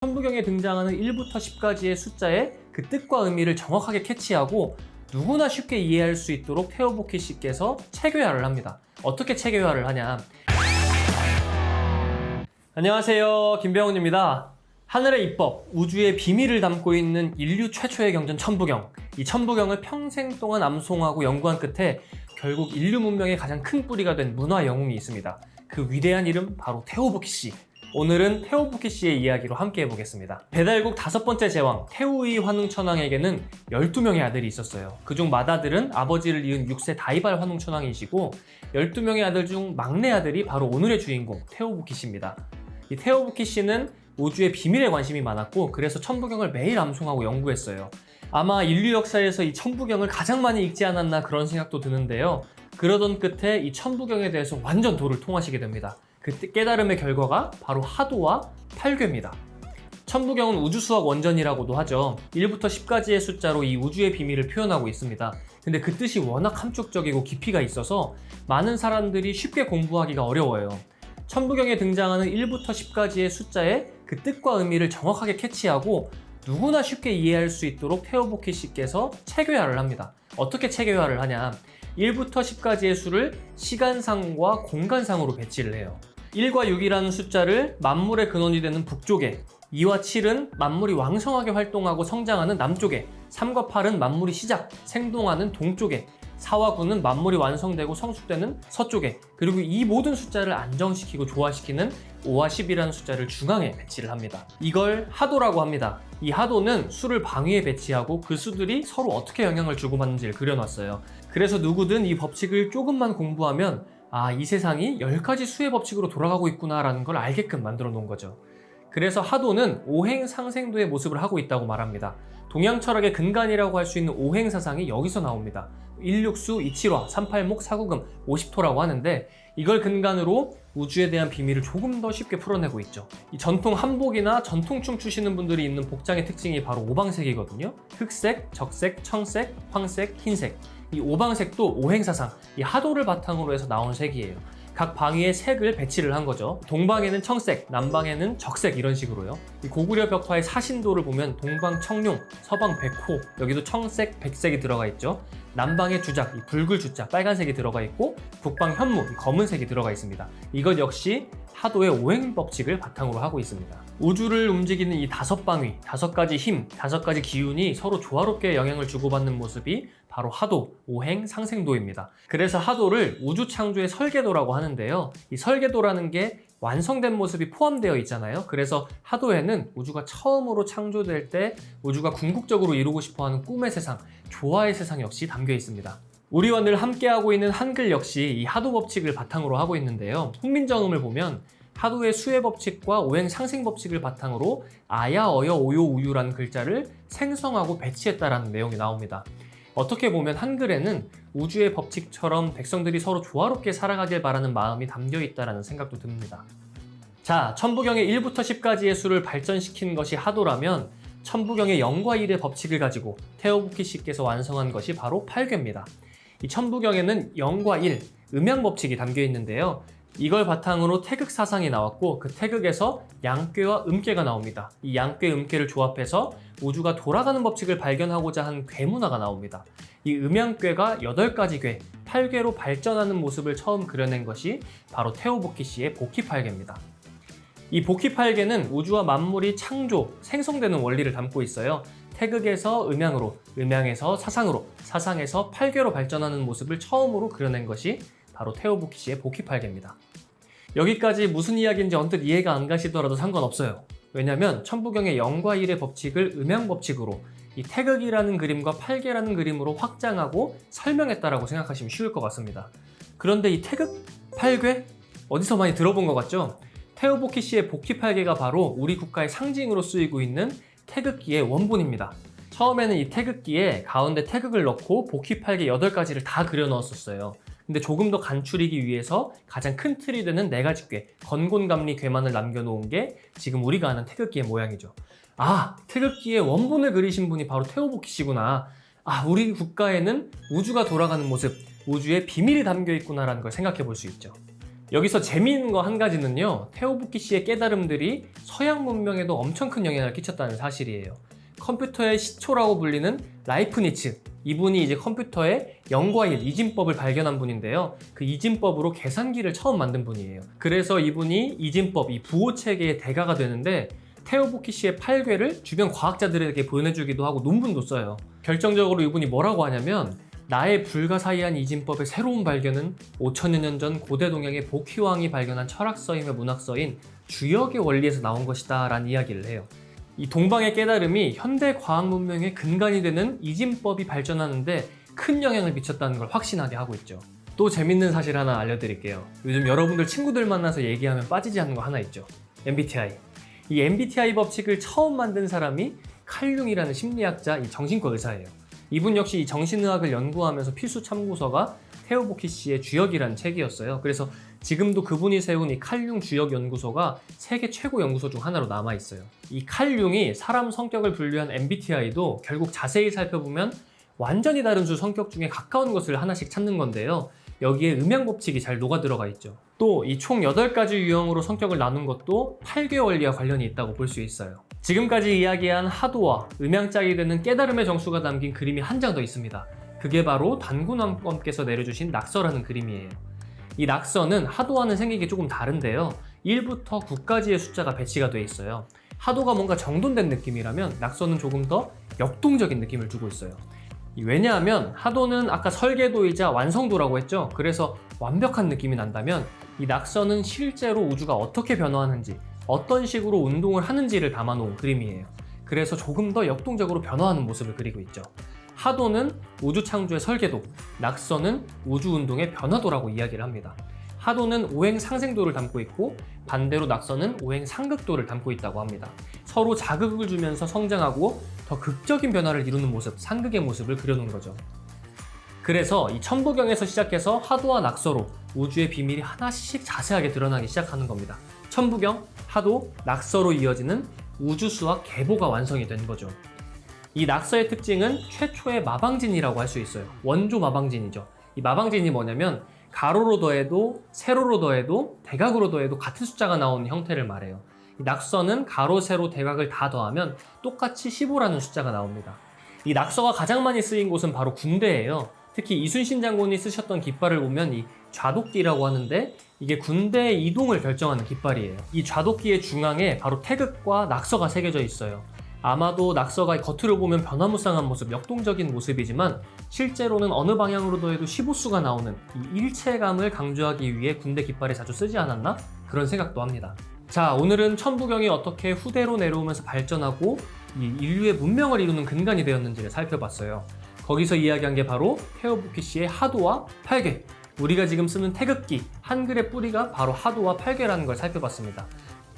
천부경에 등장하는 1부터 10까지의 숫자의 그 뜻과 의미를 정확하게 캐치하고 누구나 쉽게 이해할 수 있도록 테오보키 씨께서 체계화를 합니다. 어떻게 체계화를 하냐? 안녕하세요, 김병훈입니다. 하늘의 입법, 우주의 비밀을 담고 있는 인류 최초의 경전 천부경. 이 천부경을 평생 동안 암송하고 연구한 끝에 결국 인류 문명의 가장 큰 뿌리가 된 문화 영웅이 있습니다. 그 위대한 이름 바로 테오보키 씨. 오늘은 테오보키 씨의 이야기로 함께 해보겠습니다. 배달국 5번째 제왕 테우이 환웅천왕에게는 12명의 아들이 있었어요. 그중 맏아들은 아버지를 이은 6세 다이발 환웅천왕이시고 12명의 아들 중 막내 아들이 바로 오늘의 주인공 테오보키 씨입니다. 이 테오보키 씨는 우주의 비밀에 관심이 많았고 그래서 천부경을 매일 암송하고 연구했어요. 아마 인류 역사에서 이 천부경을 가장 많이 읽지 않았나 그런 생각도 드는데요. 그러던 끝에 이 천부경에 대해서 완전 도를 통하시게 됩니다. 그 깨달음의 결과가 바로 하도와 팔괘입니다. 천부경은 우주수학 원전이라고도 하죠. 1부터 10까지의 숫자로 이 우주의 비밀을 표현하고 있습니다. 근데 그 뜻이 워낙 함축적이고 깊이가 있어서 많은 사람들이 쉽게 공부하기가 어려워요. 천부경에 등장하는 1부터 10까지의 숫자의 그 뜻과 의미를 정확하게 캐치하고 누구나 쉽게 이해할 수 있도록 테오보키 씨께서 체계화를 합니다. 어떻게 체계화를 하냐? 1부터 10까지의 수를 시간상과 공간상으로 배치를 해요. 1과 6이라는 숫자를 만물의 근원이 되는 북쪽에, 2와 7은 만물이 왕성하게 활동하고 성장하는 남쪽에, 3과 8은 만물이 생동하는 동쪽에, 4와 9는 만물이 완성되고 성숙되는 서쪽에, 그리고 이 모든 숫자를 안정시키고 조화시키는 5와 10이라는 숫자를 중앙에 배치를 합니다. 이걸 하도라고 합니다. 이 하도는 수를 방위에 배치하고 그 수들이 서로 어떻게 영향을 주고받는지를 그려놨어요. 그래서 누구든 이 법칙을 조금만 공부하면 이 세상이 10가지 수의 법칙으로 돌아가고 있구나 라는 걸 알게끔 만들어 놓은 거죠. 그래서 하도는 오행상생도의 모습을 하고 있다고 말합니다. 동양 철학의 근간이라고 할 수 있는 오행사상이 여기서 나옵니다. 일육수, 이칠화, 삼팔목, 사구금, 50토라고 하는데 이걸 근간으로 우주에 대한 비밀을 조금 더 쉽게 풀어내고 있죠. 이 전통 한복이나 전통춤 추시는 분들이 입는 복장의 특징이 바로 오방색이거든요. 흑색, 적색, 청색, 황색, 흰색. 이 오방색도 오행사상, 이 하도를 바탕으로 해서 나온 색이에요. 각 방위에 색을 배치를 한 거죠. 동방에는 청색, 남방에는 적색 이런 식으로요. 이 고구려 벽화의 사신도를 보면 동방 청룡, 서방 백호, 여기도 청색, 백색이 들어가 있죠. 남방의 주작, 이 붉을 주자, 빨간색이 들어가 있고 북방 현무, 이 검은색이 들어가 있습니다. 이것 역시 하도의 오행 법칙을 바탕으로 하고 있습니다. 우주를 움직이는 이 5방위, 5가지 힘, 5가지 기운이 서로 조화롭게 영향을 주고받는 모습이 바로 하도, 오행, 상생도입니다. 그래서 하도를 우주 창조의 설계도라고 하는데요. 이 설계도라는 게 완성된 모습이 포함되어 있잖아요. 그래서 하도에는 우주가 처음으로 창조될 때 우주가 궁극적으로 이루고 싶어하는 꿈의 세상, 조화의 세상 역시 담겨 있습니다. 우리와 늘 함께하고 있는 한글 역시 이 하도 법칙을 바탕으로 하고 있는데요. 훈민정음을 보면 하도의 수의 법칙과 오행 상생 법칙을 바탕으로 아야, 어여, 오요, 우유라는 글자를 생성하고 배치했다라는 내용이 나옵니다. 어떻게 보면 한글에는 우주의 법칙처럼 백성들이 서로 조화롭게 살아가길 바라는 마음이 담겨 있다는 생각도 듭니다. 자, 천부경의 1부터 10까지의 수를 발전시킨 것이 하도라면 천부경의 0과 1의 법칙을 가지고 테오보키 씨께서 완성한 것이 바로 팔괘입니다. 이 천부경에는 0과 1, 음양 법칙이 담겨 있는데요. 이걸 바탕으로 태극 사상이 나왔고 그 태극에서 양괴와 음괴가 나옵니다. 이 양괴, 음괴를 조합해서 우주가 돌아가는 법칙을 발견하고자 한 괴문화가 나옵니다. 이 음양괴가 8가지 괴, 8괴로 발전하는 모습을 처음 그려낸 것이 바로 테오보키 씨의 보키팔괘입니다. 이 보키팔괘는 우주와 만물이 창조, 생성되는 원리를 담고 있어요. 태극에서 음양으로, 음양에서 사상으로, 사상에서 8괴로 발전하는 모습을 처음으로 그려낸 것이 바로 테오보키 씨의 보키팔괘입니다. 여기까지 무슨 이야기인지 언뜻 이해가 안 가시더라도 상관없어요. 왜냐면 천부경의 0과 1의 법칙을 음양 법칙으로 이 태극이라는 그림과 팔괘라는 그림으로 확장하고 설명했다라고 생각하시면 쉬울 것 같습니다. 그런데 이 태극, 팔괘? 어디서 많이 들어본 것 같죠? 테오보키 씨의 보키팔괘가 바로 우리 국가의 상징으로 쓰이고 있는 태극기의 원본입니다. 처음에는 이 태극기에 가운데 태극을 넣고 보키팔괘 8가지를 다 그려 넣었었어요. 근데 조금 더 간추리기 위해서 가장 큰 틀이 되는 4가지 괴, 건곤감리 괴만을 남겨놓은 게 지금 우리가 아는 태극기의 모양이죠. 태극기의 원본을 그리신 분이 바로 테오보키 씨구나. 우리 국가에는 우주가 돌아가는 모습, 우주의 비밀이 담겨 있구나라는 걸 생각해 볼 수 있죠. 여기서 재미있는 거 한 가지는요, 테오부키 씨의 깨달음들이 서양 문명에도 엄청 큰 영향을 끼쳤다는 사실이에요. 컴퓨터의 시초라고 불리는 라이프니츠, 이분이 이제 컴퓨터의 0과 1 이진법을 발견한 분인데요. 그 이진법으로 계산기를 처음 만든 분이에요. 그래서 이분이 이진법, 이 부호 체계의 대가가 되는데 테오부키 씨의 팔괘를 주변 과학자들에게 보내주기도 하고 논문도 써요. 결정적으로 이분이 뭐라고 하냐면, 나의 불가사의한 이진법의 새로운 발견은 5천여 년 전 고대 동양의 복희왕이 발견한 철학서이며 문학서인 주역의 원리에서 나온 것이다 라는 이야기를 해요. 이 동방의 깨달음이 현대 과학 문명의 근간이 되는 이진법이 발전하는데 큰 영향을 미쳤다는 걸 확신하게 하고 있죠. 또 재밌는 사실 하나 알려드릴게요. 요즘 여러분들 친구들 만나서 얘기하면 빠지지 않는 거 하나 있죠. MBTI. 이 MBTI 법칙을 처음 만든 사람이 칼 융이라는 심리학자, 이 정신과 의사예요. 이분 역시 이 정신의학을 연구하면서 필수 참고서가 테오부키 씨의 주역이라는 책이었어요. 그래서 지금도 그분이 세운 이 칼 융 주역 연구소가 세계 최고 연구소 중 하나로 남아있어요. 이 칼 융이 사람 성격을 분류한 MBTI도 결국 자세히 살펴보면 완전히 다른 수 성격 중에 가까운 것을 하나씩 찾는 건데요. 여기에 음양 법칙이 잘 녹아 들어가 있죠. 또 이 총 8가지 유형으로 성격을 나눈 것도 8개 원리와 관련이 있다고 볼 수 있어요. 지금까지 이야기한 하도와 음양짝이 되는 깨달음의 정수가 담긴 그림이 한 장 더 있습니다. 그게 바로 단군왕검께서 내려주신 낙서라는 그림이에요. 이 낙서는 하도와는 생긴 게 조금 다른데요. 1부터 9까지의 숫자가 배치가 돼 있어요. 하도가 뭔가 정돈된 느낌이라면 낙서는 조금 더 역동적인 느낌을 주고 있어요. 왜냐하면 하도는 아까 설계도이자 완성도라고 했죠. 그래서 완벽한 느낌이 난다면 이 낙서는 실제로 우주가 어떻게 변화하는지, 어떤 식으로 운동을 하는지를 담아놓은 그림이에요. 그래서 조금 더 역동적으로 변화하는 모습을 그리고 있죠. 하도는 우주 창조의 설계도, 낙서는 우주 운동의 변화도라고 이야기를 합니다. 하도는 오행 상생도를 담고 있고 반대로 낙서는 오행 상극도를 담고 있다고 합니다. 서로 자극을 주면서 성장하고 더 극적인 변화를 이루는 모습, 상극의 모습을 그려놓은 거죠. 그래서 이 천부경에서 시작해서 하도와 낙서로 우주의 비밀이 하나씩 자세하게 드러나기 시작하는 겁니다. 천부경, 하도, 낙서로 이어지는 우주수학 계보가 완성이 된 거죠. 이 낙서의 특징은 최초의 마방진이라고 할 수 있어요. 원조 마방진이죠. 이 마방진이 뭐냐면 가로로 더해도 세로로 더해도 대각으로 더해도 같은 숫자가 나오는 형태를 말해요. 이 낙서는 가로, 세로, 대각을 다 더하면 똑같이 15라는 숫자가 나옵니다. 이 낙서가 가장 많이 쓰인 곳은 바로 군대예요. 특히 이순신 장군이 쓰셨던 깃발을 보면 이 좌도끼라고 하는데 이게 군대의 이동을 결정하는 깃발이에요. 이 좌도끼의 중앙에 바로 태극과 낙서가 새겨져 있어요. 아마도 낙서가 겉으로 보면 변화무쌍한 모습, 역동적인 모습이지만 실제로는 어느 방향으로도 해도 15수가 나오는 이 일체감을 강조하기 위해 군대 깃발에 자주 쓰지 않았나? 그런 생각도 합니다. 자, 오늘은 천부경이 어떻게 후대로 내려오면서 발전하고 이 인류의 문명을 이루는 근간이 되었는지를 살펴봤어요. 거기서 이야기한 게 바로 테오부키 씨의 하도와 팔괘, 우리가 지금 쓰는 태극기, 한글의 뿌리가 바로 하도와 팔괘라는 걸 살펴봤습니다.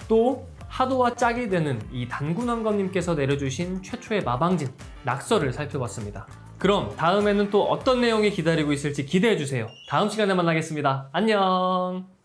또 하도와 짝이 되는 이 단군왕검님께서 내려주신 최초의 마방진, 낙서를 살펴봤습니다. 그럼 다음에는 또 어떤 내용이 기다리고 있을지 기대해주세요. 다음 시간에 만나겠습니다. 안녕!